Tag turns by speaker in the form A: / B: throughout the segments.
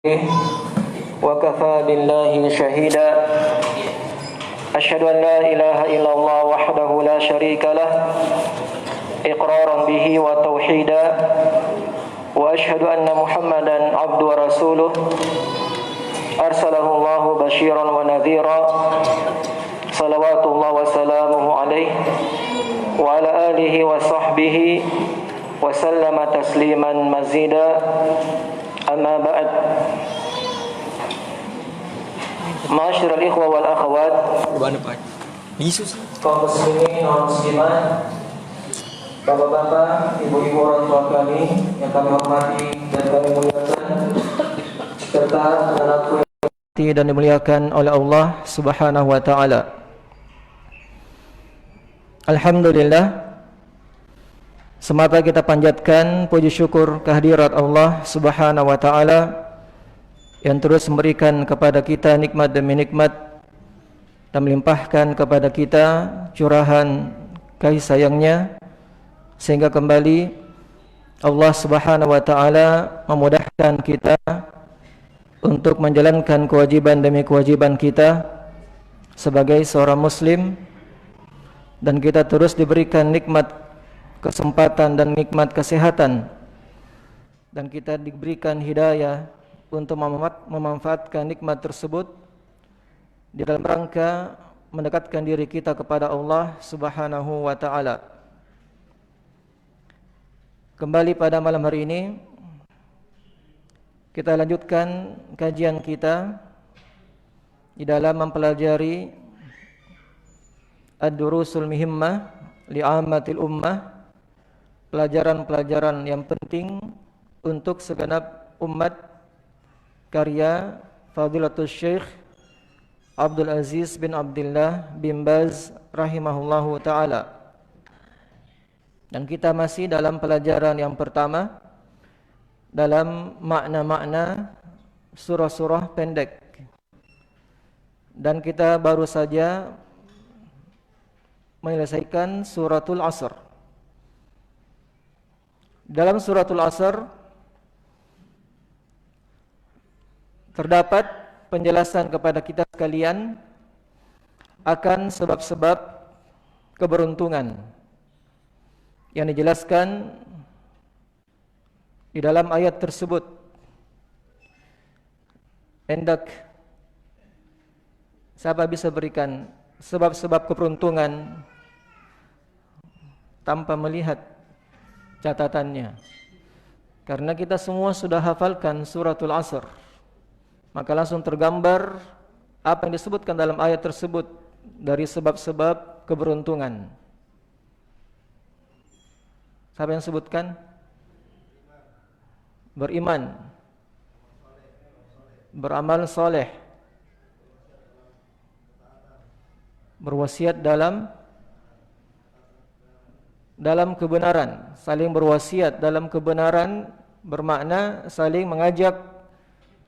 A: وكفى بالله شهيدا أشهد أن لا إله إلا الله وحده لا شريك له إقرارا به وتوحيدا وأشهد أن محمدا عبده ورسوله أرسله الله بشيرا ونذيرا صلوات الله وسلامه عليه وعلى آله وصحبه وسلم تسليما مزيدا أما بعد Ma'asyiral ikhwah wal akhwat, kaum muslimin dan muslimat, bapak-bapak, ibu-ibu, orang tua kami yang kami hormati dan kami muliakan, serta anak-anakku yang dan dimuliakan oleh Allah Subhanahu wa taala. Alhamdulillah, semata kita panjatkan puji syukur kehadirat Allah Subhanahu wa taala yang terus memberikan kepada kita nikmat demi nikmat dan melimpahkan kepada kita curahan kasih sayangnya, sehingga kembali Allah Subhanahu wa taala memudahkan kita untuk menjalankan kewajiban demi kewajiban kita sebagai seorang muslim, dan kita terus diberikan nikmat kesempatan dan nikmat kesehatan, dan kita diberikan hidayah untuk memanfaatkan nikmat tersebut di dalam rangka mendekatkan diri kita kepada Allah Subhanahu wa taala. Kembali pada malam hari ini kita lanjutkan kajian kita di dalam mempelajari Ad-Durusul Muhimmah li'ammatil ummah, pelajaran-pelajaran yang penting untuk segenap umat, karya Fadilatul Syekh Abdul Aziz bin Abdullah bin Baz rahimahullahu ta'ala. Dan kita masih dalam pelajaran yang pertama dalam makna-makna surah-surah pendek, dan kita baru saja menyelesaikan suratul Asr. Dalam suratul Asr terdapat penjelasan kepada kita sekalian akan sebab-sebab keberuntungan yang dijelaskan di dalam ayat tersebut. Hendak siapa bisa berikan sebab-sebab keberuntungan tanpa melihat catatannya? Karena kita semua sudah hafalkan suratul Asr, maka langsung tergambar apa yang disebutkan dalam ayat tersebut dari sebab-sebab keberuntungan. Siapa yang sebutkan? Beriman, beramal soleh, berwasiat dalam kebenaran. Saling berwasiat dalam kebenaran bermakna saling mengajak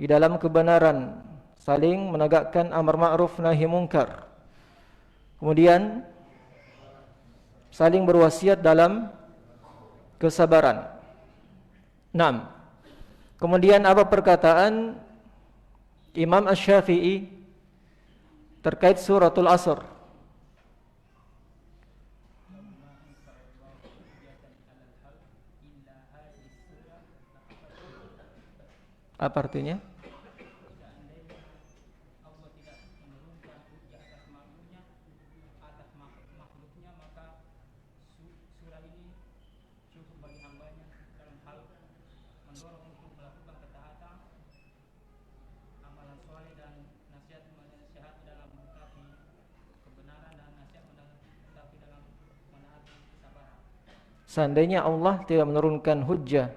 A: di dalam kebenaran, saling menegakkan amar ma'ruf nahi munkar. Kemudian saling berwasiat dalam kesabaran. 6. Kemudian apa perkataan Imam Asy-Syafi'i terkait suratul Asr? Apa artinya? Seandainya Allah tidak menurunkan hujjah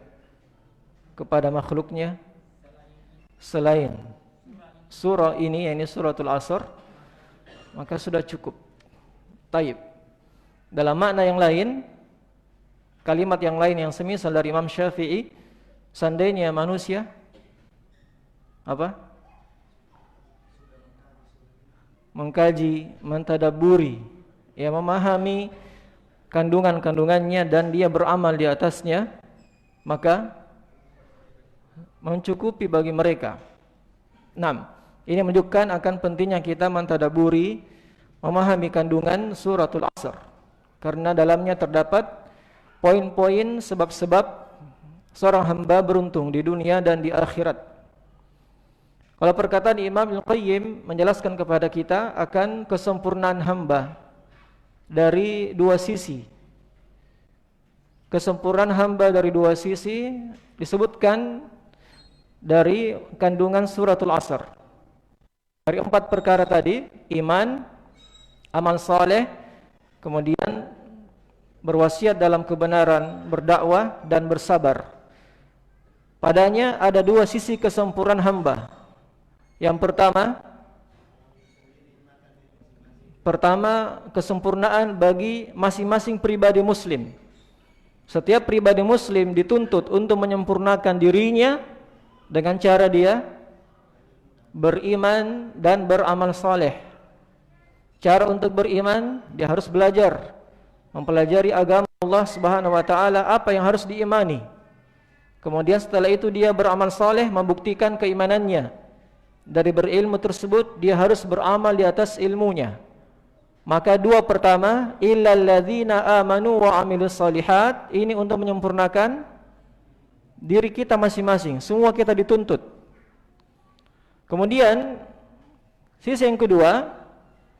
A: kepada makhluknya selain surah ini, yakni suratul Asr, maka sudah cukup. Taib. Dalam makna yang lain, kalimat yang lain yang semisal dari Imam Syafi'i, seandainya manusia mengkaji, mentadaburi, ya, memahami kandungan-kandungannya dan dia beramal di atasnya, maka mencukupi bagi mereka. 6. Ini menunjukkan akan pentingnya kita mentadaburi, memahami kandungan suratul Asr, karena dalamnya terdapat poin-poin sebab-sebab seorang hamba beruntung di dunia dan di akhirat. Kalau perkataan Imam Ibnu Qayyim menjelaskan kepada kita akan kesempurnaan hamba dari dua sisi. Kesempurnaan hamba dari dua sisi disebutkan dari kandungan suratul Asr. Dari 4 perkara tadi, iman, amal saleh, kemudian berwasiat dalam kebenaran, berdakwah dan bersabar. Padanya ada dua sisi kesempurnaan hamba. Yang pertama kesempurnaan bagi masing-masing pribadi muslim. Setiap pribadi muslim dituntut untuk menyempurnakan dirinya dengan cara dia beriman dan beramal saleh. Cara untuk beriman, dia harus belajar, mempelajari agama Allah Subhanahu wa taala, apa yang harus diimani. Kemudian setelah itu dia beramal saleh, membuktikan keimanannya. Dari berilmu tersebut dia harus beramal di atas ilmunya. Maka dua pertama, illal ladzina amanu wa amilus solihat, ini untuk menyempurnakan diri kita masing-masing. Semua kita dituntut. Kemudian sisi yang kedua,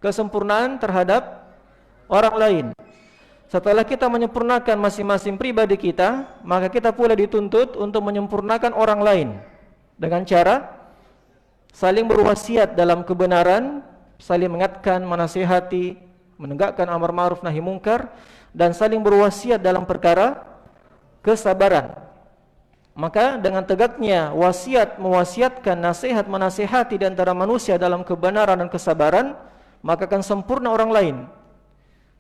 A: kesempurnaan terhadap orang lain. Setelah kita menyempurnakan masing-masing pribadi kita, maka kita pula dituntut untuk menyempurnakan orang lain dengan cara saling berwasiat dalam kebenaran, saling mengingatkan, menasihati, menegakkan amar ma'ruf nahi mungkar, dan saling berwasiat dalam perkara kesabaran. Maka dengan tegaknya wasiat, mewasiatkan, nasihat, menasihati di antara manusia dalam kebenaran dan kesabaran, maka akan sempurna orang lain.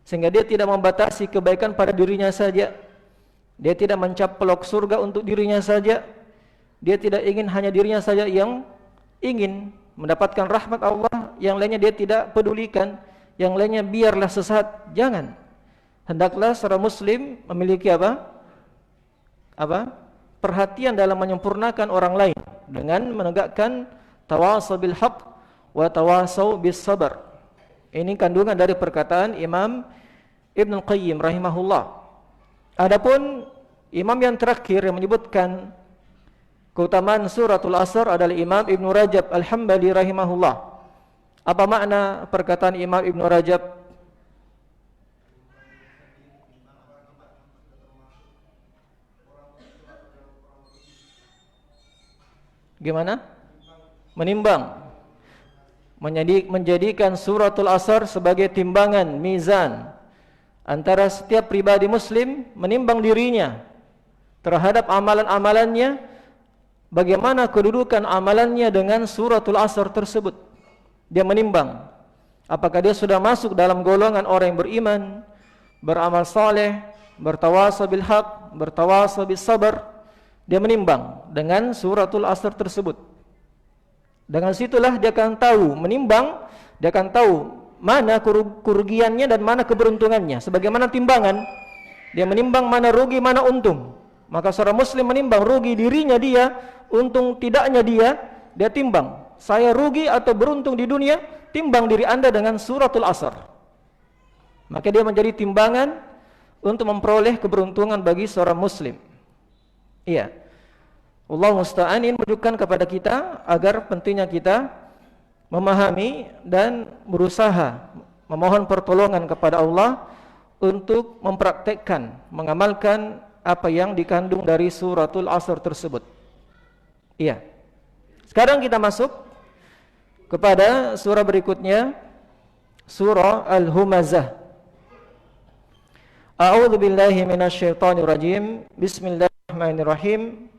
A: Sehingga dia tidak membatasi kebaikan pada dirinya saja. Dia tidak mencaplok surga untuk dirinya saja. Dia tidak ingin hanya dirinya saja yang ingin mendapatkan rahmat Allah, yang lainnya dia tidak pedulikan, yang lainnya biarlah sesat. Jangan. Hendaklah seorang muslim memiliki perhatian dalam menyempurnakan orang lain dengan menegakkan tawasau bil haqq wa tawasau bis sabar. Ini kandungan dari perkataan Imam Ibnu Qayyim rahimahullah. Adapun imam yang terakhir yang menyebutkan keutamaan suratul Asr adalah Imam Ibnu Rajab Al-Hambali rahimahullah. Apa makna perkataan Imam Ibnu Rajab? Gimana? Menimbang. Menjadikan suratul Asr sebagai timbangan, mizan antara setiap pribadi muslim, menimbang dirinya terhadap amalan-amalannya, bagaimana kedudukan amalannya dengan suratul Asr tersebut. Dia menimbang apakah dia sudah masuk dalam golongan orang yang beriman, beramal saleh, bertawasau bil haq, bertawasau bis sabar. Dia menimbang dengan suratul Asr tersebut. Dengan situlah dia akan tahu, menimbang, dia akan tahu mana kerugiannya dan mana keberuntungannya. Sebagaimana timbangan, dia menimbang mana rugi, mana untung. Maka seorang muslim menimbang rugi dirinya dia, untung tidaknya dia timbang. Saya rugi atau beruntung di dunia, timbang diri anda dengan suratul Asr. Maka dia menjadi timbangan untuk memperoleh keberuntungan bagi seorang muslim. Iya. Allah musta'an, ini menunjukkan kepada kita agar pentingnya kita memahami dan berusaha memohon pertolongan kepada Allah untuk mempraktekkan, mengamalkan apa yang dikandung dari suratul Asr tersebut. Iya. Sekarang kita masuk kepada surah berikutnya, surah Al-Humazah. A'udzu billahi minasyaitonir rajim. Bismillahirrahmanirrahim.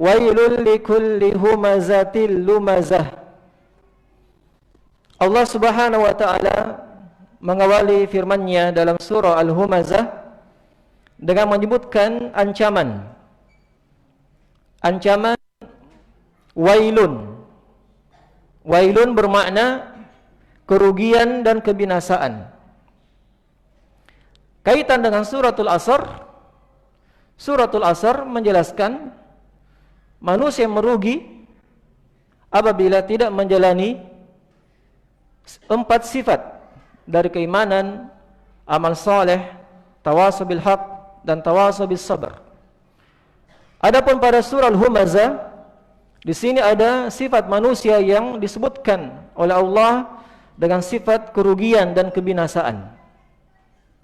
A: Wailul likulli humazatil lumazah. Allah Subhanahu wa taala mengawali firman-Nya dalam surah Al-Humazah dengan menyebutkan ancaman. Ancaman wailun. Wailun bermakna kerugian dan kebinasaan. Kaitan dengan suratul Asr, suratul Asr menjelaskan manusia merugi apabila tidak menjalani 4 sifat dari keimanan, amal saleh, tawasau bil haq, dan tawasau bis sabr. Adapun pada surah Al-Humazah, di sini ada sifat manusia yang disebutkan oleh Allah dengan sifat kerugian dan kebinasaan.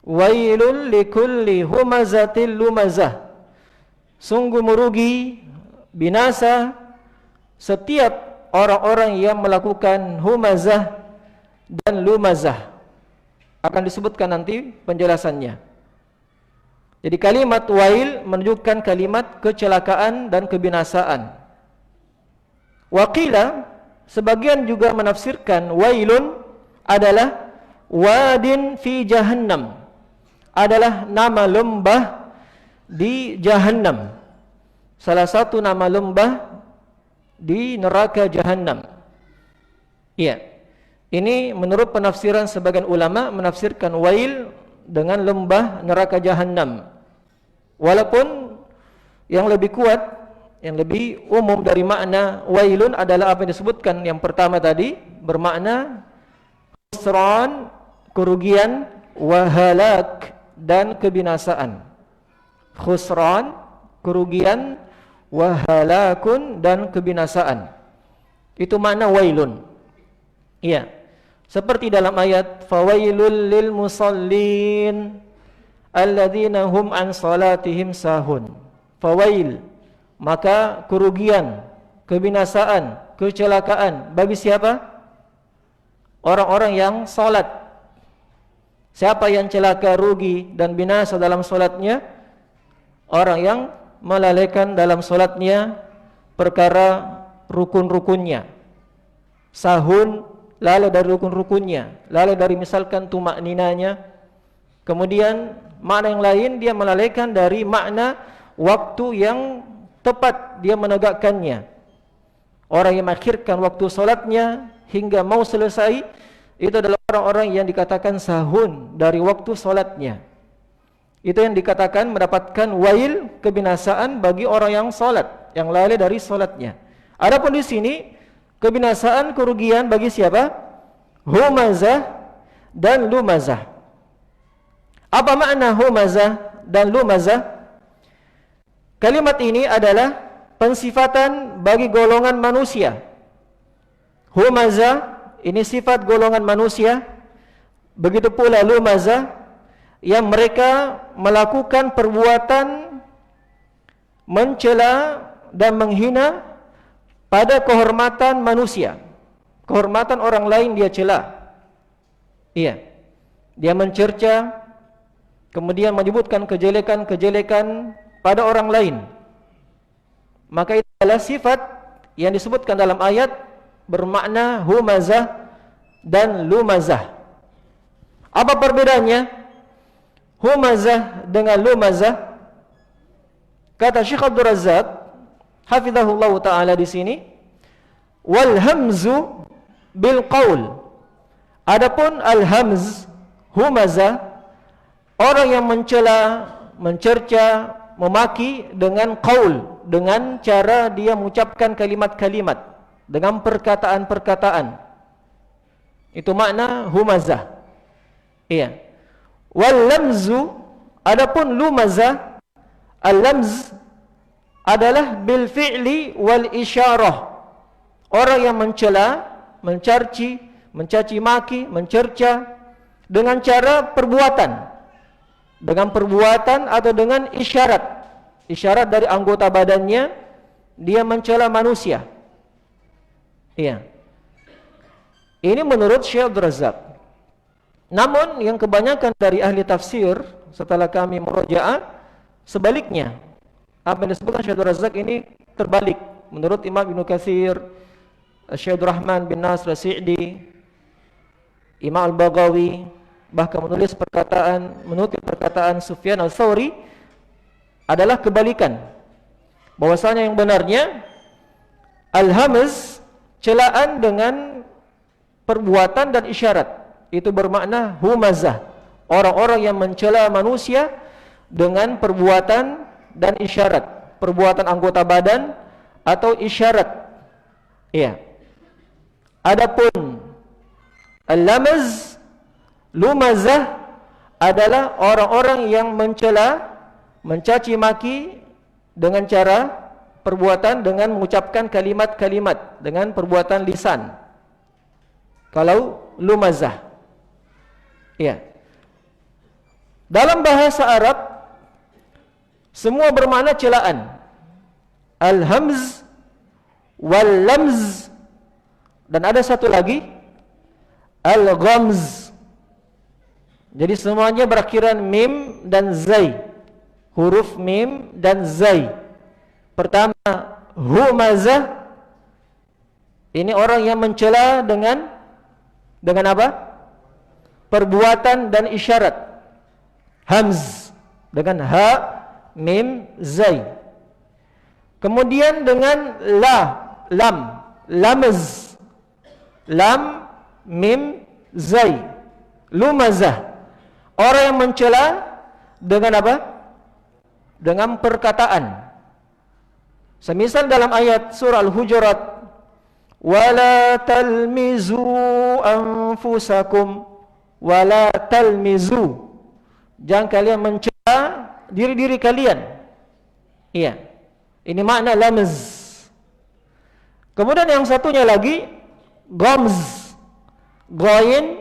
A: Wailul likulli humazatil lumazah. Sungguh merugi, binasa setiap orang-orang yang melakukan humazah dan lumazah. Akan disebutkan nanti penjelasannya. Jadi kalimat wail menunjukkan kalimat kecelakaan dan kebinasaan. Waqila, sebagian juga menafsirkan wailun adalah wadin fi jahannam, adalah nama lembah di jahannam, salah satu nama lembah di neraka jahannam. Iya, ini menurut penafsiran sebagian ulama menafsirkan wail dengan lembah neraka jahannam. Walaupun yang lebih kuat, yang lebih umum dari makna wailun adalah apa yang disebutkan yang pertama tadi, bermakna khusran, kerugian, wahalak, dan kebinasaan. Khusran, kerugian, wahalakun, dan kebinasaan. Itu makna wailun. Iya. Seperti dalam ayat fawailul lil musallin alladzina hum an salatihim sahun. Fawail, maka kerugian, kebinasaan, kecelakaan bagi siapa? Orang-orang yang salat. Siapa yang celaka, rugi dan binasa dalam salatnya? Orang yang melalaikan dalam salatnya perkara rukun-rukunnya. Sahun, lalai dari rukun-rukunnya, lalai dari misalkan tumakninanya. Kemudian makna yang lain dia melalaikan dari makna waktu yang tepat dia menegakkannya. Orang yang mengakhirkan waktu solatnya hingga mau selesai, itu adalah orang-orang yang dikatakan sahun dari waktu solatnya. Itu yang dikatakan mendapatkan wail, kebinasaan bagi orang yang solat, yang lalai dari solatnya. Adapun di sini kebinasaan, kerugian bagi siapa? Humazah dan lumazah. Apa makna humazah dan lumazah? Kalimat ini adalah pensifatan bagi golongan manusia. Humazah ini sifat golongan manusia. Begitu pula lumazah yang mereka melakukan perbuatan mencela dan menghina pada kehormatan manusia. Kehormatan orang lain dia cela. Iya. Dia mencerca, kemudian menyebutkan kejelekan-kejelekan pada orang lain. Maka itu adalah sifat yang disebutkan dalam ayat bermakna humazah dan lumazah. Apa perbedaannya humazah dengan lumazah? Kata Syekh Abdul Razak hafizahullah taala di sini, wal hamzu bil qaul. Adapun al hamz, humazah, orang yang mencela, mencerca, memaki dengan qaul, dengan cara dia mengucapkan kalimat-kalimat, dengan perkataan-perkataan. Itu makna humazah. Iya. Wal lamzu, adapun lumazah, al-lamz adalah bil fi'li wal isyarah. Orang yang mencela, mencaci, mencaci maki, mencerca dengan cara perbuatan. Dengan perbuatan atau dengan isyarat. Isyarat dari anggota badannya dia mencela manusia. Iya. Ini menurut Syekh Abdul Razak. Namun yang kebanyakan dari ahli tafsir setelah kami murojaah sebaliknya. Apa yang disebutkan Syekh Abdul Razak ini terbalik. Menurut Imam Ibnu Katsir, Syekh Abdul Rahman bin Nasr As-Sa'di, Imam Al-Baghawi bahkan menukil perkataan Sufyan Al-Thawri adalah kebalikan. Bahwasanya yang benarnya al-hamz celaan dengan perbuatan dan isyarat. Itu bermakna humazah. Orang-orang yang mencela manusia dengan perbuatan dan isyarat. Perbuatan anggota badan atau isyarat. Iya. Adapun al-lamaz, lumazah adalah orang-orang yang mencela, mencaci maki dengan cara perbuatan, dengan mengucapkan kalimat-kalimat, dengan perbuatan lisan. Kalau lumazah. Ya. Dalam bahasa Arab semua bermakna celaan. Al-hamz wal-lamz, dan ada satu lagi al-ghamz. Jadi semuanya berakhiran mim dan zai. Huruf mim dan zai. Pertama, humazah. Ini orang yang mencela dengan apa? Perbuatan dan isyarat. Hamz dengan ha, mim, zai. Kemudian dengan lam, lamaz. Lam, mim, zai. Lumazah. Orang yang mencela dengan apa? Dengan perkataan. Semisal dalam ayat surah Al-Hujurat, wala talmizu anfusakum, wala talmizu. Jangan kalian mencela diri-diri kalian. Iya. Ini makna lamaz. Kemudian yang satunya lagi ghamz. Ghain,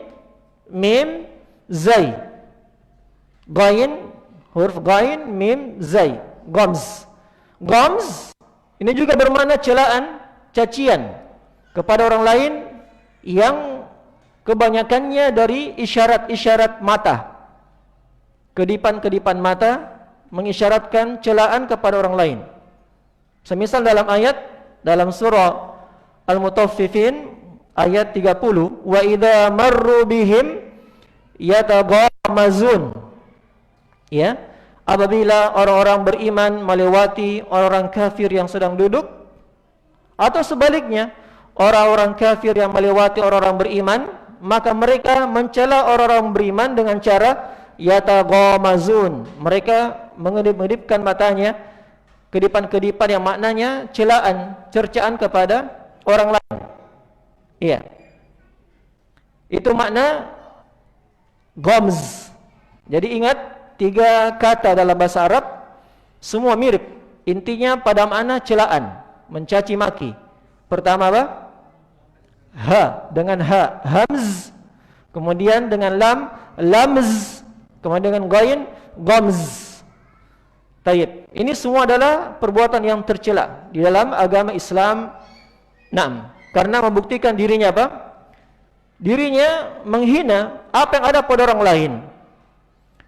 A: mim, zai. Ghain, huruf ghain, mim, zai. Ghamz. Ghamz ini juga bermakna celaan, cacian kepada orang lain yang kebanyakannya dari isyarat-isyarat mata. Kedipan-kedipan mata mengisyaratkan celaan kepada orang lain. Semisal dalam ayat dalam surah Al-Mutaffifin ayat 30, wa idza marru bihim yataghamazun. Ya, apabila orang-orang beriman melewati orang-orang kafir yang sedang duduk, atau sebaliknya orang-orang kafir yang melewati orang-orang beriman, maka mereka mencela orang-orang beriman dengan cara yataghamazun. Mereka mengedip-edipkan matanya, kedipan-kedipan yang maknanya celaan, cercaan kepada orang lain. Iya. Itu makna ghamz. Jadi ingat, tiga kata dalam bahasa Arab semua mirip. Intinya pada makna celaan, mencaci maki. Pertama apa? Ha, dengan ha, hamz. Kemudian dengan lam, lamz. Kemudian dengan ghain, ghamz. Tayyib. Ini semua adalah perbuatan yang tercela di dalam agama Islam. Naam. Karena membuktikan dirinya apa? Dirinya menghina apa yang ada pada orang lain,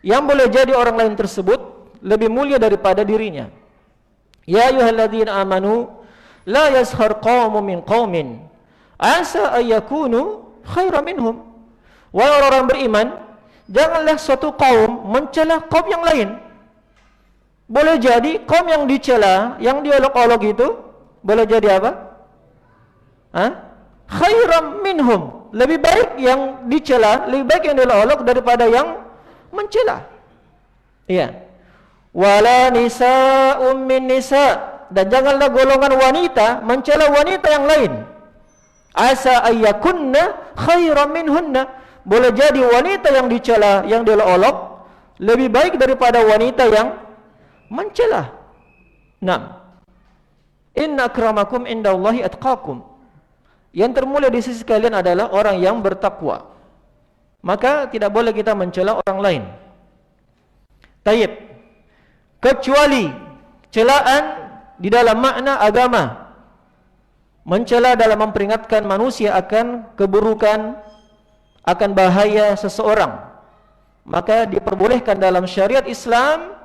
A: yang boleh jadi orang lain tersebut lebih mulia daripada dirinya. Ya ayyuhalladzina amanu la yaskhar qaumun min qaumin asa ayyakunu khairan minhum. Wahai orang-orang beriman, janganlah suatu kaum mencela kaum yang lain. Boleh jadi kaum yang dicela, yang diolok-olok itu boleh jadi apa? Khairan minhum. Lebih baik yang dicela, lebih baik yang diolok-olok daripada yang mencela. Iya. Wala nisa'um min nisa', dan janganlah golongan wanita mencela wanita yang lain. Asa ayyakunna khairan minhunna. Boleh jadi wanita yang dicela, yang diolok-olok lebih baik daripada wanita yang mencela. Naam. Inna akramakum indallahi atqakum. Yang termulia di sisi kalian adalah orang yang bertakwa. Maka tidak boleh kita mencela orang lain. Tayyib. Kecuali celaan di dalam makna agama. Mencela dalam memperingatkan manusia akan keburukan, akan bahaya seseorang. Maka diperbolehkan dalam syariat Islam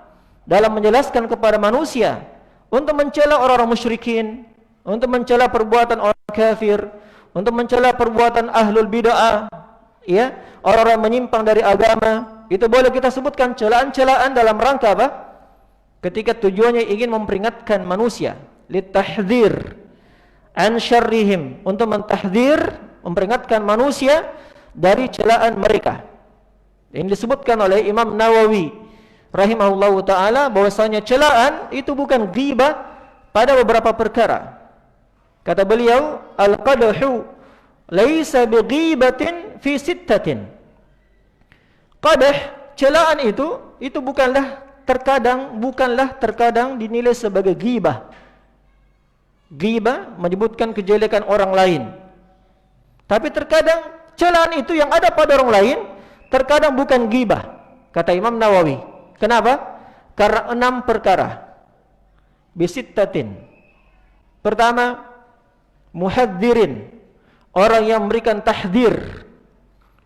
A: dalam menjelaskan kepada manusia untuk mencela orang-orang musyrikin, untuk mencela perbuatan orang kafir, untuk mencela perbuatan ahlul bid'ah, ya, orang-orang menyimpang dari agama. Itu boleh kita sebutkan celaan-celaan dalam rangka apa? Ketika tujuannya ingin memperingatkan manusia, litahdzir an syarrihim, untuk mentahdzir, memperingatkan manusia dari celaan mereka. Ini disebutkan oleh Imam Nawawi rahimahullahu taala bahwasanya celaan itu bukan ghibah pada beberapa perkara. Kata beliau, al-qadhu laisa bighibatin fi sittatin. Qadah, celaan itu bukanlah terkadang dinilai sebagai ghibah. Ghibah menyebutkan kejelekan orang lain. Tapi terkadang celaan itu yang ada pada orang lain terkadang bukan ghibah, kata Imam Nawawi. Kenapa? Karena 6 perkara. Bisittatin. Pertama, muhadzirin, orang yang memberikan tahdzir,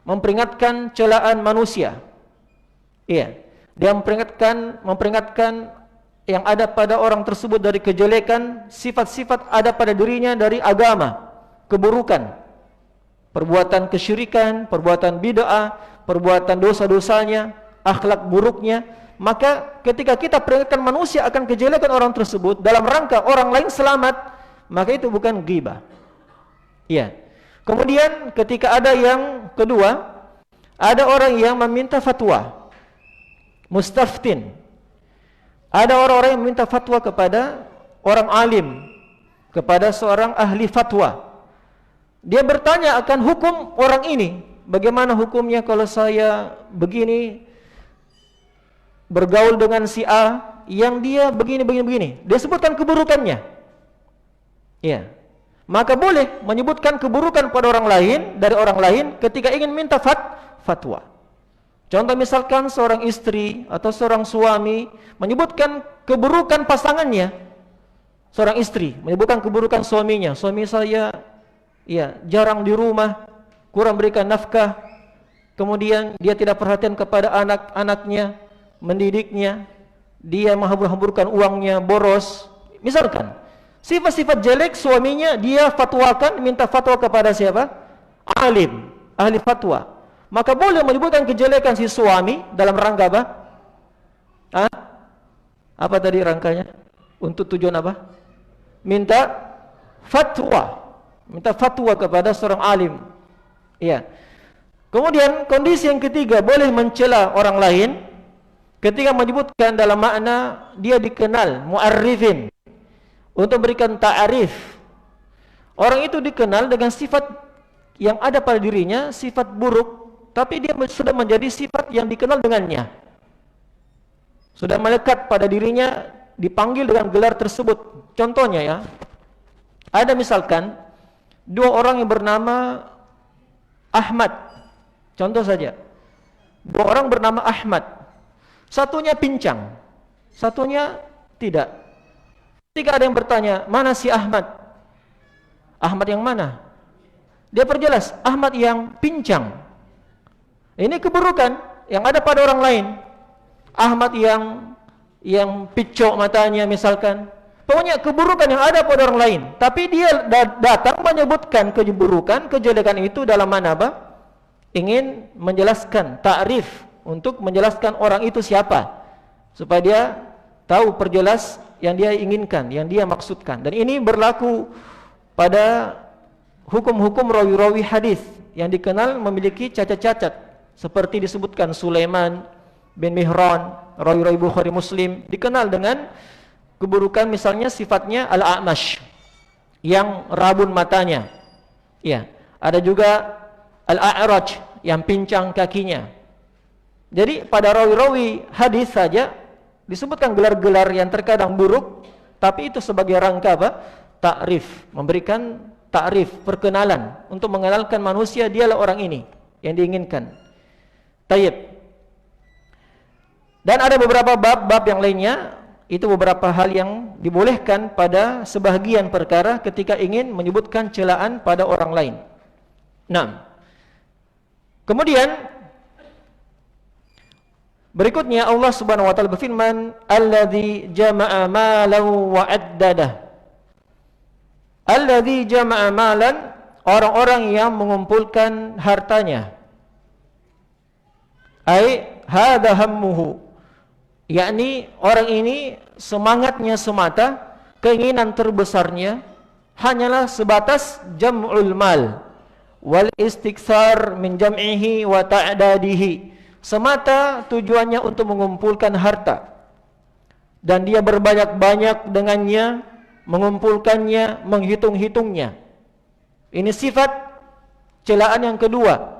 A: memperingatkan celaan manusia. Iya, dia memperingatkan yang ada pada orang tersebut dari kejelekan, sifat-sifat ada pada dirinya dari agama, keburukan, perbuatan kesyirikan, perbuatan bid'ah, perbuatan dosa-dosanya, akhlak buruknya. Maka ketika kita peringatkan manusia akan kejelekan orang tersebut dalam rangka orang lain selamat, maka itu bukan ghibah. Iya. Kemudian ketika ada yang kedua, ada orang yang meminta fatwa, mustaftin. Ada orang-orang yang meminta fatwa kepada orang alim, kepada seorang ahli fatwa. Dia bertanya akan hukum orang ini, bagaimana hukumnya kalau saya begini bergaul dengan si A yang dia begini. Dia sebutkan keburukannya. Iya. Maka boleh menyebutkan keburukan pada orang lain dari orang lain ketika ingin minta fatwa. Contoh misalkan seorang istri atau seorang suami menyebutkan keburukan pasangannya. Seorang istri menyebutkan keburukan suaminya. Suami saya jarang di rumah, kurang berikan nafkah. Kemudian dia tidak perhatian kepada anak-anaknya, mendidiknya, dia menghabur-haburkan uangnya, boros. Misalkan sifat-sifat jelek suaminya dia fatwakan, minta fatwa kepada siapa? Alim, ahli fatwa. Maka boleh menyebutkan kejelekan si suami dalam rangka apa? Apa tadi rangkanya? Untuk tujuan apa? Minta fatwa kepada seorang alim. Iya. Kemudian kondisi yang ketiga, boleh mencela orang lain ketika menyebutkan dalam makna dia dikenal, mu'arrifin, untuk berikan ta'arif. Orang itu dikenal dengan sifat yang ada pada dirinya, sifat buruk, tapi dia sudah menjadi sifat yang dikenal dengannya, sudah melekat pada dirinya, dipanggil dengan gelar tersebut. Contohnya ya, ada misalkan 2 orang yang bernama Ahmad. Contoh saja, 2 orang bernama Ahmad. Satunya pincang, satunya tidak. Ketika ada yang bertanya, mana si Ahmad? Ahmad yang mana? Dia perjelas, Ahmad yang pincang. Ini keburukan yang ada pada orang lain. Ahmad yang picok matanya misalkan. Pokoknya keburukan yang ada pada orang lain. Tapi dia datang menyebutkan keburukan, kejelekan itu dalam mana apa? Ingin menjelaskan, ta'rif, untuk menjelaskan orang itu siapa, supaya dia tahu perjelas yang dia inginkan, yang dia maksudkan. Dan ini berlaku pada hukum-hukum rawi-rawi hadis yang dikenal memiliki cacat-cacat, seperti disebutkan Sulaiman bin Mihran, rawi-rawi Bukhari Muslim, dikenal dengan keburukan, misalnya sifatnya al-a'mash, yang rabun matanya. Ya, ada juga al-a'raj, yang pincang kakinya. Jadi pada rawi-rawi hadis saja disebutkan gelar-gelar yang terkadang buruk, tapi itu sebagai rangka apa? Ta'rif, memberikan ta'rif, perkenalan, untuk mengenalkan manusia dialah orang ini yang diinginkan. Tayyib. Dan ada beberapa bab-bab yang lainnya, itu beberapa hal yang dibolehkan pada sebahagian perkara ketika ingin menyebutkan celaan pada orang lain. Nah, kemudian berikutnya Allah Subhanahu wa taala berfirman, "Alladzi jama'a malan wa 'addadah." Alladzi jama'a malan, orang-orang yang mengumpulkan hartanya. Ai hadha hammuhu, yakni orang ini semangatnya semata, keinginan terbesarnya hanyalah sebatas jam'ul mal wal istiktsar min jam'ihi wa ta'dadihi. Semata tujuannya untuk mengumpulkan harta dan dia berbanyak-banyak dengannya, mengumpulkannya, menghitung-hitungnya. Ini sifat celaan yang kedua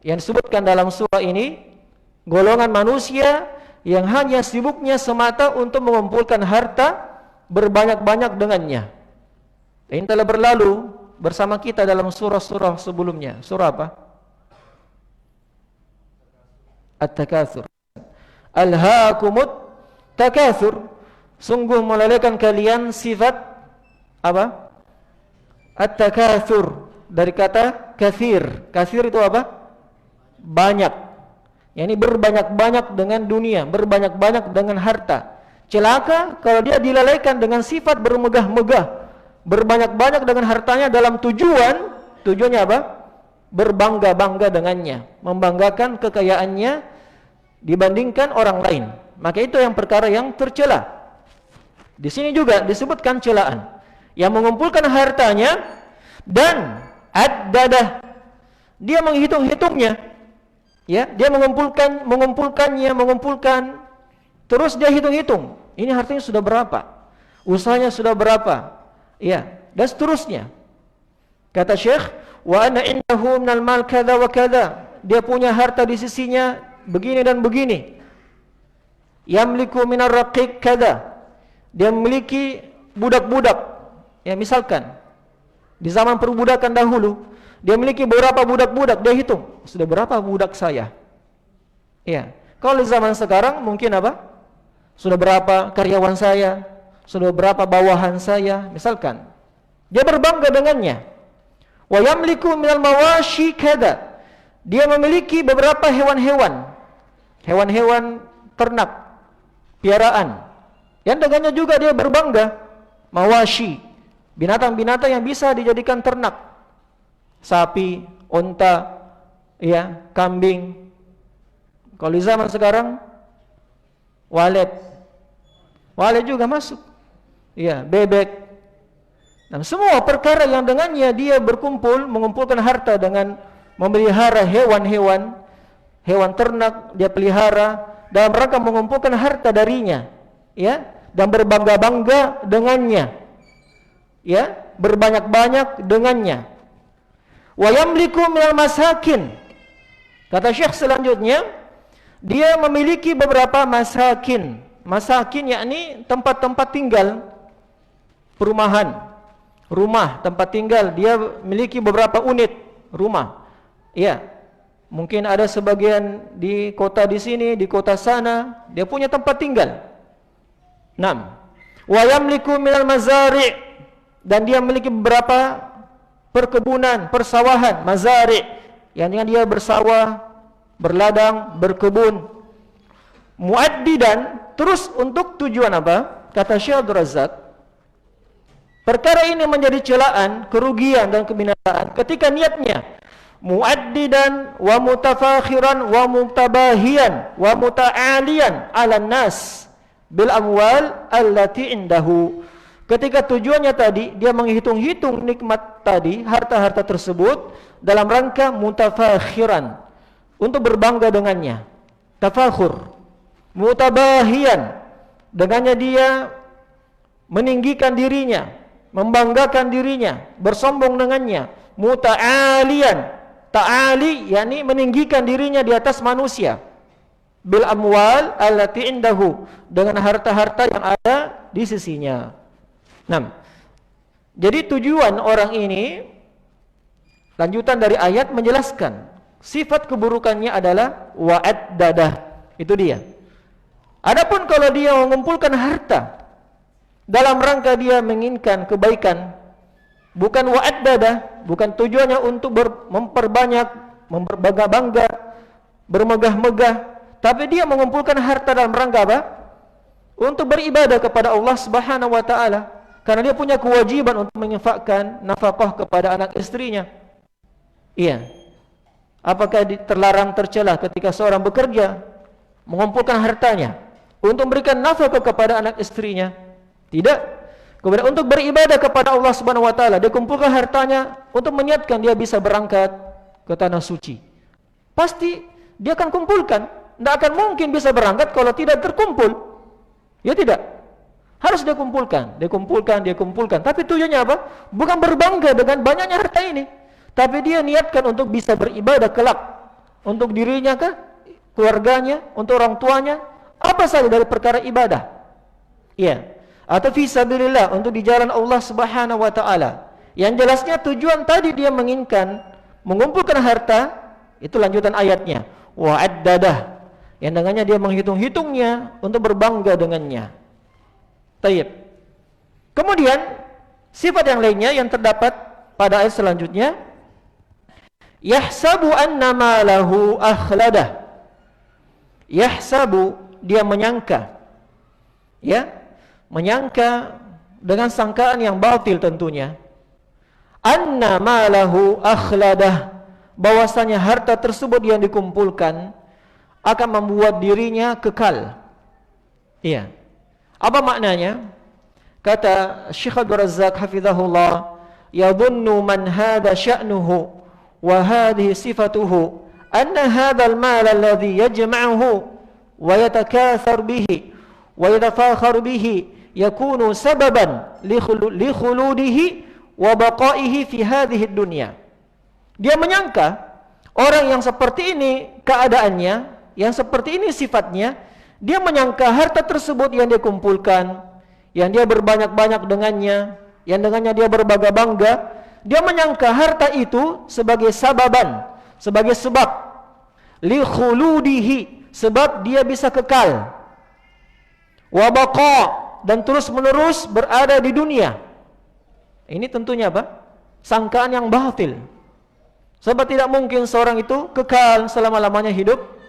A: yang disebutkan dalam surah ini, golongan manusia yang hanya sibuknya semata untuk mengumpulkan harta berbanyak-banyak dengannya. Ini telah berlalu bersama kita dalam surah-surah sebelumnya. Surah apa? At-Takatsur. Alhaakumut takatsur. Sungguh melalaikan kalian sifat apa? At-Takatsur, dari kata katsir. Katsir itu apa? Banyak. Yani berbanyak-banyak dengan dunia, berbanyak-banyak dengan harta. Celaka kalau dia dilalaikan dengan sifat bermegah-megah, berbanyak-banyak dengan hartanya dalam tujuannya apa? Berbangga-bangga dengannya, membanggakan kekayaannya dibandingkan orang lain. Maka itu yang perkara yang tercela. Di sini juga disebutkan celaan yang mengumpulkan hartanya dan ad-dadah, dia menghitung-hitungnya. Ya, dia mengumpulkan, terus dia hitung-hitung. Ini hartanya sudah berapa? Usahanya sudah berapa? Ya, dan seterusnya. Kata Syekh, wa anna indahu minal mal kadza wa kadza. Dia punya harta di sisinya begini dan begini. Yamliku minar raqiq kadza. Dia memiliki budak-budak. Ya, misalkan di zaman perbudakan dahulu, dia memiliki beberapa budak-budak, dia hitung, sudah berapa budak saya? Ya, kalau di zaman sekarang mungkin apa? Sudah berapa karyawan saya? Sudah berapa bawahan saya? Misalkan, dia berbangga dengannya. Wa yamliku minal mawashi kada. Dia memiliki beberapa hewan-hewan ternak, piaraan. Yang dengannya juga dia berbangga. Mawashi, binatang-binatang yang bisa dijadikan ternak. Sapi, unta, ya, kambing. Kalau di zaman sekarang walet juga masuk. Ya, bebek. Dan semua perkara yang dengannya dia mengumpulkan harta dengan memelihara hewan ternak, dia pelihara dalam rangka mengumpulkan harta darinya, ya, dan berbangga-bangga dengannya. Ya, berbanyak-banyak dengannya. Wa yamliku minal masakin. Kata Syekh selanjutnya, dia memiliki beberapa masakin. Masakin yakni tempat-tempat tinggal, perumahan, rumah, tempat tinggal. Dia memiliki beberapa unit rumah. Ya, mungkin ada sebagian di kota di sini, di kota sana, dia punya tempat tinggal. 6. Wa yamliku minal mazari', dan dia memiliki beberapa perkebunan, persawahan, mazari', yang dia bersawah, berladang, berkebun. Muaddidan, terus untuk tujuan apa? Kata Syekh Abdul Razak, perkara ini menjadi celaan, kerugian dan kebinasaan ketika niatnya muaddidan wa mutafakhiran wa mutabahiyan wa muta'aliyan 'alan nas bil amwal allati indahu. Ketika tujuannya tadi dia menghitung-hitung nikmat tadi, harta-harta tersebut dalam rangka mutafakhiran, untuk berbangga dengannya. Tafakhur, mutabahiyan, dengannya dia meninggikan dirinya, membanggakan dirinya, bersombong dengannya. Muta'aliyan, ta'ali yakni meninggikan dirinya di atas manusia. Bil amwal allati indahu, dengan harta-harta yang ada di sisinya. 6. Jadi tujuan orang ini, lanjutan dari ayat menjelaskan sifat keburukannya adalah wa'ad-dadah. Itu dia. Adapun kalau dia mengumpulkan harta dalam rangka dia menginginkan kebaikan, bukan wa'ad-dadah, bukan tujuannya untuk memperbanyak, berbangga-bangga, bermegah-megah, tapi dia mengumpulkan harta dalam rangka apa? Untuk beribadah kepada Allah Subhanahu wa taala. Karena dia punya kewajiban untuk menginfakkan nafkah kepada anak istrinya. Iya. Apakah terlarang, tercela ketika seorang bekerja mengumpulkan hartanya untuk memberikan nafkah kepada anak istrinya? Tidak. Kemudian untuk beribadah kepada Allah Subhanahu wa taala, dia kumpulkan hartanya untuk meniatkan dia bisa berangkat ke tanah suci. Pasti dia akan kumpulkan. Tidak akan mungkin bisa berangkat kalau tidak terkumpul. Ya tidak. Harus dia kumpulkan. Tapi tujuannya apa? Bukan berbangga dengan banyaknya harta ini, tapi dia niatkan untuk bisa beribadah kelak, untuk dirinya keluarganya, untuk orang tuanya, apa saja dari perkara ibadah. Iya. Atau fi sabilillah, untuk di jalan Allah Subhanahu wa taala. Yang jelasnya tujuan tadi dia menginginkan mengumpulkan harta, itu lanjutan ayatnya. Wa addadah. Yang dengannya dia menghitung-hitungnya untuk berbangga dengannya. Tayyib. Kemudian sifat yang lainnya yang terdapat pada ayat selanjutnya, yahsabu anna malahu akhladah. Yahsabu, dia menyangka, ya, menyangka dengan sangkaan yang batil tentunya, anna malahu akhladah, bahwasanya harta tersebut yang dikumpulkan akan membuat dirinya kekal. Iya. Apa maknanya? Kata Syekh Abdul Razzaq hafizahullah, yadhunnu man hadha sya'nuhu wa hadhihi sifatuhu anna hadzal mal alladhi yajma'uhu wa yatakathar bihi wa yatafakhar bihi yakunu sababan li khuludihi wa baqaihi fi hadhihi dunya. Dia menyangka orang yang seperti ini keadaannya, yang seperti ini sifatnya, dia menyangka harta tersebut yang dia kumpulkan, yang dia berbanyak-banyak dengannya, yang dengannya dia berbangga-bangga, dia menyangka harta itu sebagai sababan, sebagai sebab li khuludihi, sebab dia bisa kekal, wa baqa, dan terus menerus berada di dunia. Ini tentunya apa? Sangkaan yang batil. Sebab tidak mungkin seorang itu kekal selama-lamanya hidup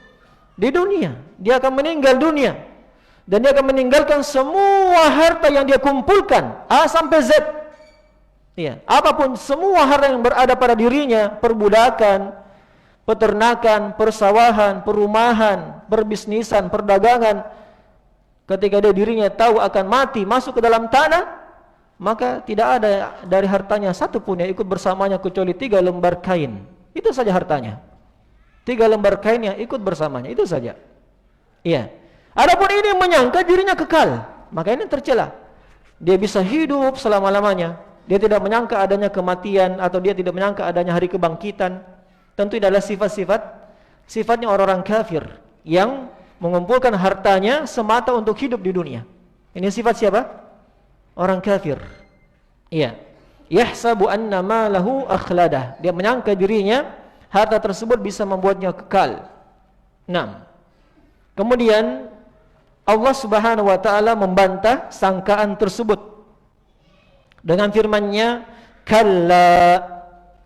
A: di dunia. Dia akan meninggal dunia, dan dia akan meninggalkan semua harta yang dia kumpulkan, A sampai Z. Iya, apapun semua harta yang berada pada dirinya, perbudakan, peternakan, persawahan, perumahan, perbisnisan, perdagangan, ketika dia dirinya tahu akan mati, masuk ke dalam tanah, maka tidak ada dari hartanya satu pun yang ikut bersamanya kecuali 3 lembar kain. Itu saja hartanya. 3 lembar kain yang ikut bersamanya, itu saja. Iya. Adapun ini menyangka dirinya kekal, maka ini tercela. Dia bisa hidup selama-lamanya. Dia tidak menyangka adanya kematian, atau dia tidak menyangka adanya hari kebangkitan. Tentu ini adalah sifatnya orang-orang kafir yang mengumpulkan hartanya semata untuk hidup di dunia. Ini sifat siapa? Orang kafir. Iya. Yahsabu anna malahu akhladah. Dia menyangka dirinya harta tersebut bisa membuatnya kekal. 6. Kemudian Allah Subhanahu wa taala membantah sangkaan tersebut dengan firman-Nya, kalla.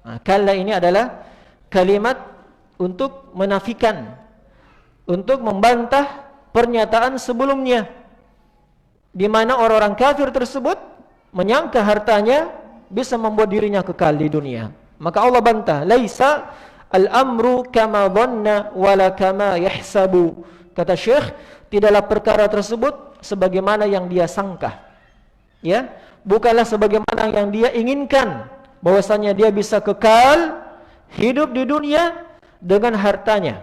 A: Nah, kalla ini adalah kalimat untuk menafikan, untuk membantah pernyataan sebelumnya, di mana orang-orang kafir tersebut menyangka hartanya bisa membuat dirinya kekal di dunia. Maka Allah bantah, laisa al-amru kama dhanna wala kama yahsabu. Kata Syekh, tidaklah perkara tersebut sebagaimana yang dia sangka. Ya, bukanlah sebagaimana yang dia inginkan, bahwasanya dia bisa kekal hidup di dunia dengan hartanya.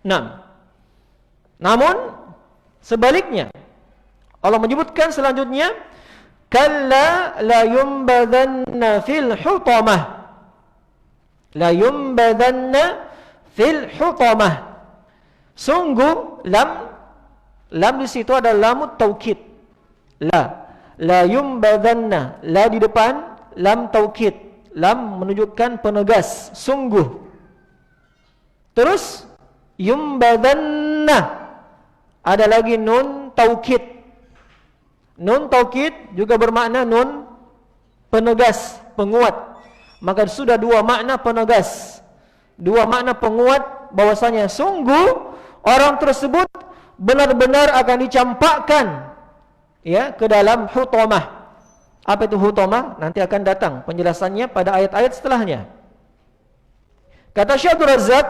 A: 6. Namun sebaliknya, Allah menyebutkan selanjutnya, kalla la yumbadanna fil hutamah. La yumbadanna fil hutamah. Sungguh lam di situ ada lamut taukid. La yumbadanna, la di depan, lam taukid. Lam menunjukkan penegas, sungguh. Terus yumbadanna, ada lagi nun taukid. Nun taukid juga bermakna nun penegas, penguat. Maka sudah 2 makna penegas, 2 makna penguat, bahwasanya sungguh orang tersebut benar-benar akan dicampakkan, ya, ke dalam hutamah. Apa itu hutamah? Nanti akan datang penjelasannya pada ayat-ayat setelahnya. Kata Syekh Abdul Razzaq,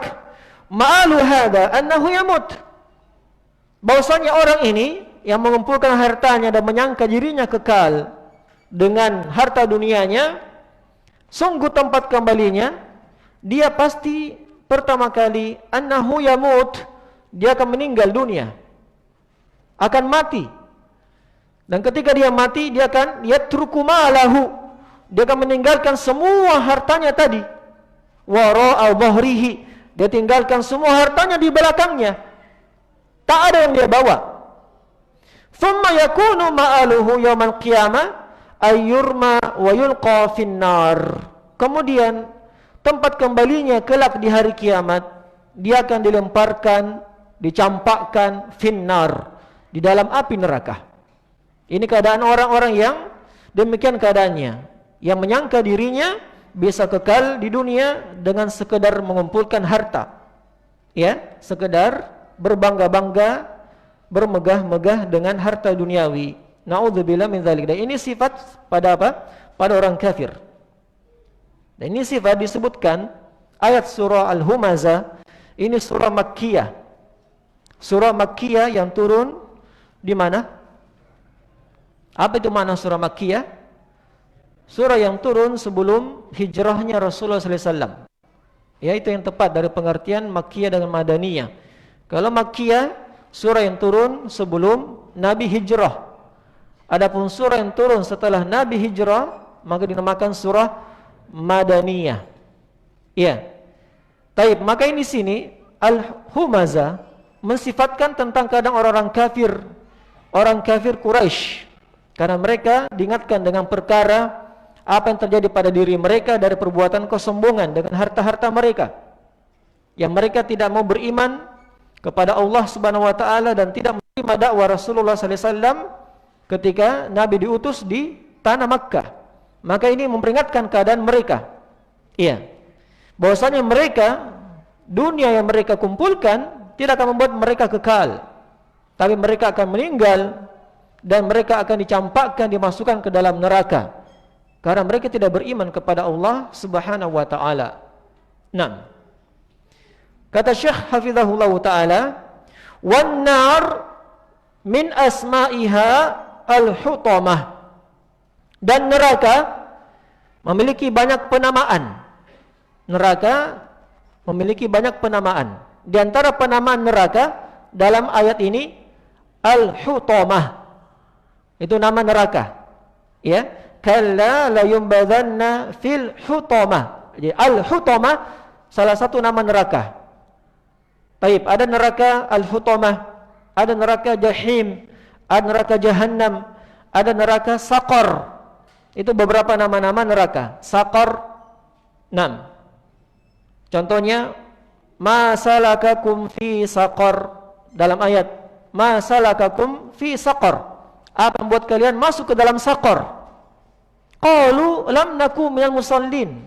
A: ma'alu hadha annahu yamut, bahwasanya orang ini yang mengumpulkan hartanya dan menyangka dirinya kekal dengan harta dunianya, sungguh tempat kembalinya dia pasti pertama kali annahu yamut, dia akan meninggal dunia, akan mati. Dan ketika dia mati, dia akan yatruku ma'alahu, dia akan meninggalkan semua hartanya tadi. Wara'a dhahrihi, dia tinggalkan semua hartanya di belakangnya. Tak ada yang dia bawa. Thumma yakunu ma'aluhu yawmal qiyamah ayyurma wa yulqa finnar. Kemudian tempat kembalinya kelak di hari kiamat, dia akan dilemparkan, dicampakkan finnar, di dalam api neraka. Ini keadaan orang-orang yang demikian keadaannya, yang menyangka dirinya bisa kekal di dunia dengan sekedar mengumpulkan harta, ya, sekedar berbangga-bangga, bermegah-megah dengan harta duniawi. Na'udzubillah min dzalik. Dan ini sifat pada apa? Pada orang kafir. Dan ini sifat disebutkan ayat surah Al-Humazah. Ini surah Makkiyah. Surah Makkiyah yang turun di mana? Apa itu makna surah Makkiyah? Surah yang turun sebelum hijrahnya Rasulullah SAW. Ya, itu yang tepat dari pengertian Makkiyah dengan Madaniyah. Kalau Makkiyah, surah yang turun sebelum Nabi hijrah. Adapun surah yang turun setelah Nabi hijrah, maka dinamakan surah Madaniyah. Ya. Taib, maka ini sini Al-Humazah mensifatkan tentang keadaan orang-orang kafir, orang kafir Quraisy. Karena mereka diingatkan dengan perkara apa yang terjadi pada diri mereka dari perbuatan kesombongan dengan harta-harta mereka, yang mereka tidak mau beriman kepada Allah Subhanahu wa taala dan tidak menerima dakwah Rasulullah sallallahu alaihi wasallam ketika Nabi diutus di tanah Makkah. Maka ini memperingatkan keadaan mereka. Iya. Bahwasanya mereka, dunia yang mereka kumpulkan tidak akan membuat mereka kekal, tapi mereka akan meninggal dan mereka akan dicampakkan, dimasukkan ke dalam neraka karena mereka tidak beriman kepada Allah Subhanahu wa taala. Nah, kata Syekh hafizahullah taala, wan nar min asma'iha al-hutamah. Dan neraka memiliki banyak penamaan. Neraka memiliki banyak penamaan. Di antara penamaan neraka dalam ayat ini al-hutamah. Itu nama neraka. Ya, kalla la yumbadzanna fil hutamah. Jadi al-hutamah salah satu nama neraka. Baik, ada neraka al-hutamah, ada neraka jahim, ada neraka jahannam, ada neraka saqar. Itu beberapa nama-nama neraka. Saqar 6. Contohnya ma salakakum fi saqar, dalam ayat ma salakakum fi saqar. Apa membuat kalian masuk ke dalam saqar? Qalu lam nakum minal musallin.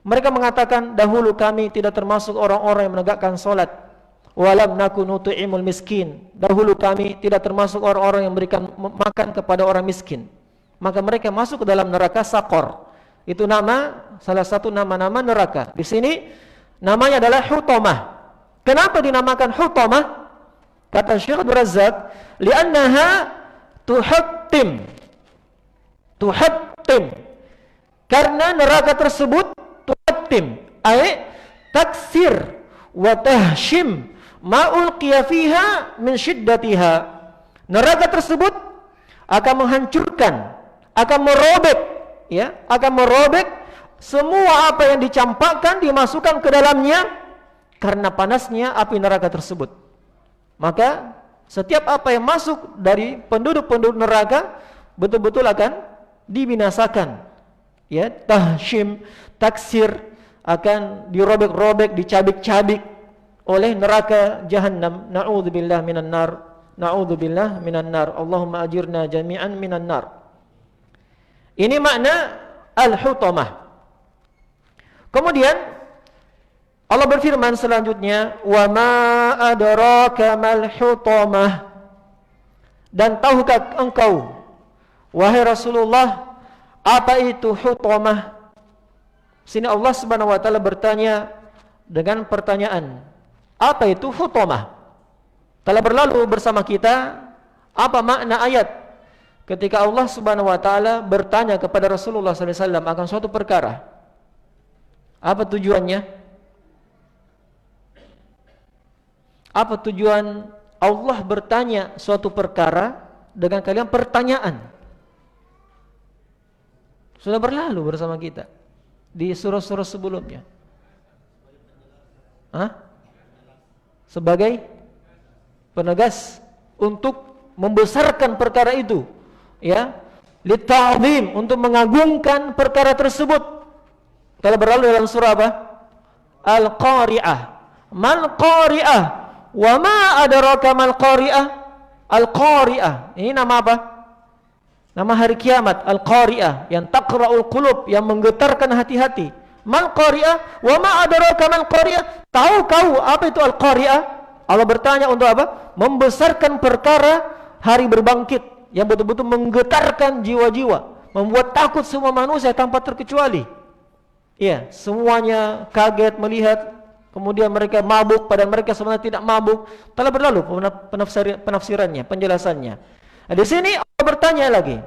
A: Mereka mengatakan dahulu kami tidak termasuk orang-orang yang menegakkan salat. Walam nakun nut'imul miskin. Dahulu kami tidak termasuk orang-orang yang memberikan makan kepada orang miskin. Maka mereka masuk ke dalam neraka saqar. Itu nama, salah satu nama-nama neraka. Di sini namanya adalah hutamah. Kenapa dinamakan hutamah? Kata Syekh Abdul Razzaq, li'annaha tuhattim. Karena neraka tersebut tuhattim, ay taksir wa tahshim ma ulqiya fiha min shiddatiha. Neraka tersebut akan menghancurkan, akan merobek, ya, akan merobek semua apa yang dicampakkan, dimasukkan ke dalamnya karena panasnya api neraka tersebut. Maka setiap apa yang masuk dari penduduk-penduduk neraka betul-betul akan dibinasakan. Ya, tahshim, taksir, akan dirobek-robek, dicabik-cabik oleh neraka jahannam. Na'udzubillah minan nar. Na'udzubillah minan nar. Allahumma ajirna jami'an minan nar. Ini makna al-hutamah. Kemudian Allah berfirman selanjutnya, wa ma adraka mal hutamah. Dan tahukah engkau, wahai Rasulullah, apa itu hutamah? Sini Allah Subhanahu wa taala bertanya dengan pertanyaan, apa itu hutamah? Telah berlalu bersama kita apa makna ayat ketika Allah Subhanahu wa taala bertanya kepada Rasulullah sallallahu alaihi wasallam akan suatu perkara. Apa tujuannya? Apa tujuan Allah bertanya suatu perkara dengan kalian pertanyaan. Sudah berlalu bersama kita di surah-surah sebelumnya. Sebagai penegas untuk membesarkan perkara itu, ya, lita'zim, untuk mengagungkan perkara tersebut. Telah berlalu dalam surah apa? Al-Qari'ah. Mal Qari'ah? Wa ma adraka mal Qari'ah? Al-Qari'ah. Ini nama apa? Nama hari kiamat. Al-Qari'ah, yang taqra'ul qulub, yang menggetarkan hati-hati. Mal Qari'ah? Wa ma adraka mal Qari'ah? Tahu kau apa itu Al-Qari'ah? Allah bertanya untuk apa? Membesarkan perkara hari berbangkit, yang betul-betul menggetarkan jiwa-jiwa, membuat takut semua manusia tanpa terkecuali. Ya, semuanya kaget melihat, kemudian mereka mabuk padahal mereka sebenarnya tidak mabuk. Telah berlalu penafsirannya, penjelasannya. Nah, di sini Allah bertanya lagi,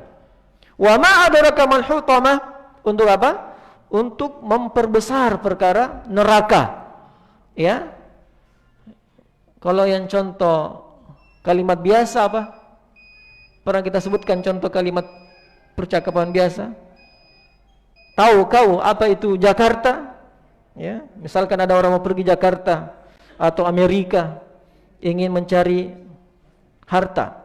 A: wa ma adraka mal hutamah? Untuk apa? Untuk memperbesar perkara neraka. Ya, kalau yang contoh kalimat biasa apa? Pernah kita sebutkan contoh kalimat percakapan biasa. Tahu kau apa itu Jakarta? Ya, misalkan ada orang mau pergi Jakarta atau Amerika, ingin mencari harta.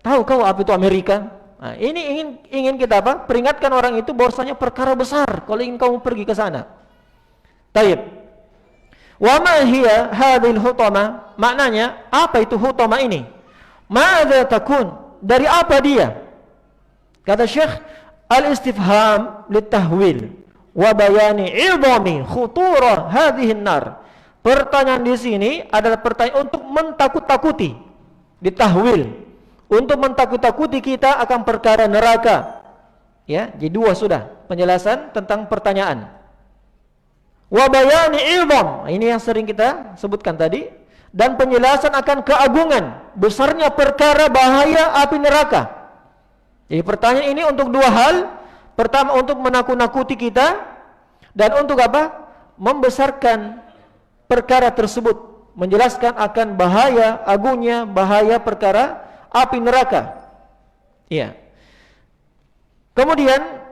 A: Tahu kau apa itu Amerika? Nah, ini ingin kita apa? Peringatkan orang itu bahwasanya perkara besar kalau ingin kamu pergi ke sana. Taib. Wa ma hiya hadhil hutama? Maknanya apa itu hutama ini? Ma'adza takun? Dari apa dia? Kata Syekh, al-istifham litahwil wa bayani idhami khuturah hadhihi an-nar. Pertanyaan di sini adalah pertanyaan untuk mentakut-takuti, ditahwil, untuk mentakut-takuti kita akan perkara neraka. Ya, jadi dua sudah penjelasan tentang pertanyaan. Wa bayani idham, ini yang sering kita sebutkan tadi, dan penjelasan akan keagungan besarnya perkara bahaya api neraka. Jadi pertanyaan ini untuk dua hal. Pertama, untuk menakut-nakuti kita, dan untuk apa? Membesarkan perkara tersebut, menjelaskan akan bahaya agungnya bahaya perkara api neraka. Iya. Kemudian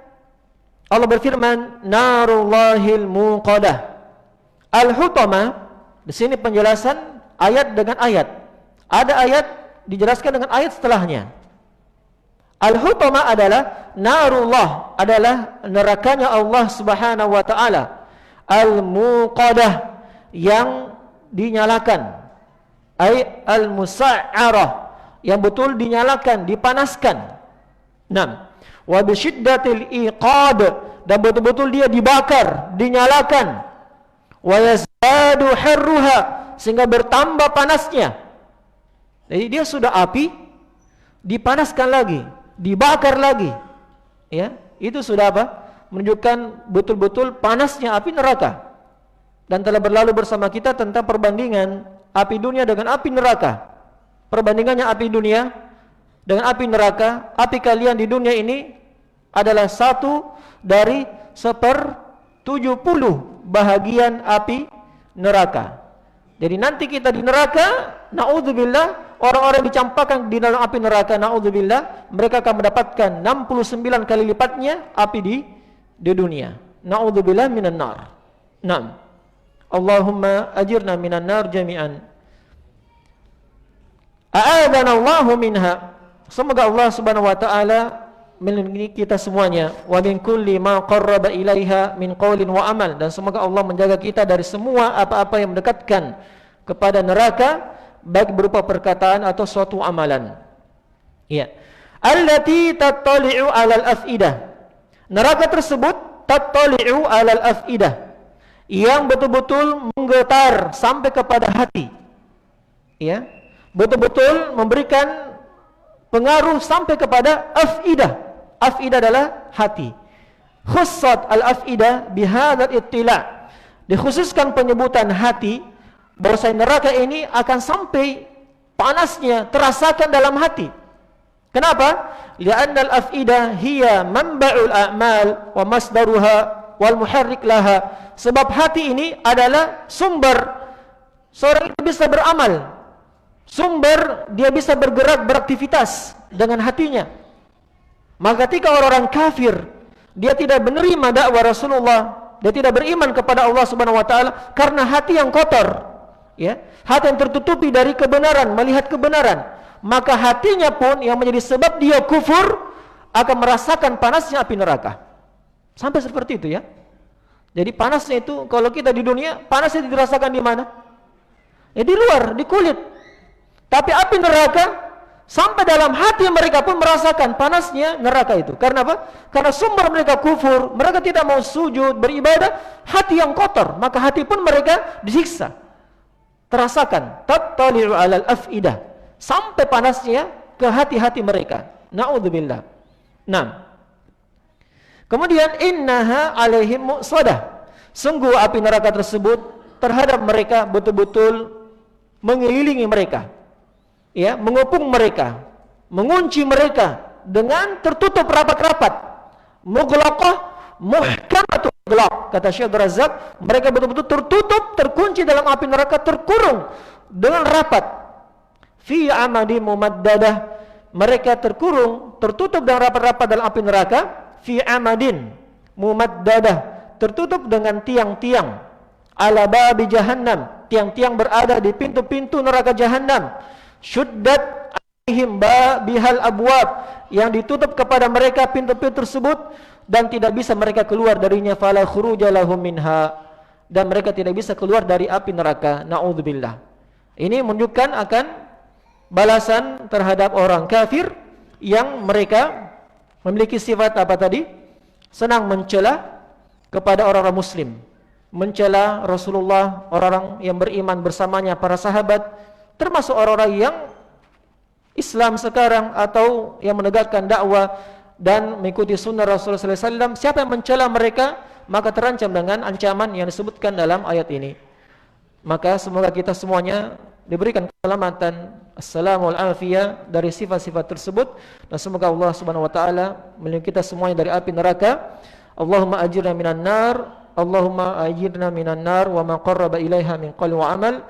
A: Allah berfirman, narullahil muqadah. Al-hutama, di sini penjelasan ayat dengan ayat. Ada ayat dijelaskan dengan ayat setelahnya. Al-hutama adalah narullah, adalah nerakanya Allah Subhanahu wa taala. Al-muqadah, yang dinyalakan. Ai al-musa'arah, yang betul dinyalakan, dipanaskan. 6. Wa bisyiddatil iqad, dan betul-betul dia dibakar, dinyalakan. Wa yazadu harruha, sehingga bertambah panasnya. Jadi dia sudah api, dipanaskan lagi, dibakar lagi. Ya, itu sudah apa? Menunjukkan betul-betul panasnya api neraka. Dan telah berlalu bersama kita tentang perbandingan api dunia dengan api neraka. Perbandingannya api dunia dengan api neraka. Api kalian di dunia ini adalah 1 dari 1/70 bahagian api neraka. Jadi nanti kita di neraka, naudzubillah, orang-orang dicampakkan di dalam api neraka, naudzubillah, mereka akan mendapatkan 69 kali lipatnya api di dunia. Naudzubillah minan nar. Naam. Allahumma ajirna minan nar jami'an. A'adana Allahu minha. Semoga Allah Subhanahu wa taala melindungi kita semuanya, wa min kulli ma qarraba ilaiha min qaulin wa amal, dan semoga Allah menjaga kita dari semua apa-apa yang mendekatkan kepada neraka, baik berupa perkataan atau suatu amalan. Ya. Allati tattali'u 'alal afidah. Neraka tersebut tattali'u 'alal afidah, yang betul-betul menggetar sampai kepada hati. Ya. Betul-betul memberikan pengaruh sampai kepada afidah. Afidah adalah hati. Khussat al-afidah bihadzal ittila'. Dikhususkan penyebutan hati, bahwasanya neraka ini akan sampai panasnya terasakan dalam hati. Kenapa? Li'anna al-afidah hiya manba'ul a'mal wa masdaruha wal muharrik laha. Sebab hati ini adalah sumber seorang itu bisa beramal, sumber dia bisa bergerak, beraktivitas. dengan hatinya. Maka ketika orang-orang kafir dia tidak menerima dakwah Rasulullah, dia tidak beriman kepada Allah Subhanahu wa taala karena hati yang kotor, ya, hati yang tertutupi dari kebenaran, melihat kebenaran, maka hatinya pun yang menjadi sebab dia kufur akan merasakan panasnya api neraka. Sampai seperti itu, ya. Jadi panasnya itu kalau kita di dunia, panasnya dirasakan di mana? Ya di luar, di kulit. Tapi api neraka sampai dalam hati mereka pun merasakan panasnya neraka itu. Karena apa? Karena sumber mereka kufur, mereka tidak mau sujud, beribadah, hati yang kotor, maka hati pun mereka disiksa. Terasakan, tattali'u 'alal af'idah, sampai panasnya ke hati-hati mereka. Na'udzubillah. Nah, kemudian innaha 'alaihim mu'sadah. Sungguh api neraka tersebut terhadap mereka betul-betul mengelilingi mereka, ya, mengepung mereka, mengunci mereka dengan tertutup rapat-rapat. Mughlaqah muhkamatul ghlaq, kata Syekh Razak, mereka betul-betul tertutup, terkunci dalam api neraka, terkurung dengan rapat. Fi amadi mumaddadah, mereka terkurung, tertutup dengan rapat-rapat dalam api neraka. Fi amadin mumaddadah, tertutup dengan tiang-tiang. Ala babi jahannam, tiang-tiang berada di pintu-pintu neraka jahannam. Syuddat alaihim bihal abwab, yang ditutup kepada mereka pintu-pintu tersebut dan tidak bisa mereka keluar darinya. Fala khuruja lahum minha, dan mereka tidak bisa keluar dari api neraka. Na'udzubillah. Ini menunjukkan akan balasan terhadap orang kafir yang mereka memiliki sifat apa tadi? Senang mencela kepada orang-orang muslim, mencela Rasulullah, orang-orang yang beriman bersamanya, para sahabat, termasuk orang-orang yang Islam sekarang atau yang menegakkan dakwah dan mengikuti sunnah Rasulullah SAW. Siapa yang mencela mereka, maka terancam dengan ancaman yang disebutkan dalam ayat ini. Maka semoga kita semuanya diberikan keselamatan, assalamu alafiyah, dari sifat-sifat tersebut, dan semoga Allah Subhanahu wa taala melindungi kita semuanya dari api neraka. Allahumma ajirna minan nar, Allahumma ajirna minan nar wa ma qarraba ilaiha min qawli wa amal.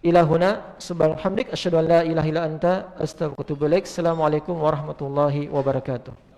A: Ila huna subhanallah hamdik asyhadu an la ilaha illa anta astaghfiruka wa atubu ilaik. Assalamualaikum warahmatullahi wabarakatuh.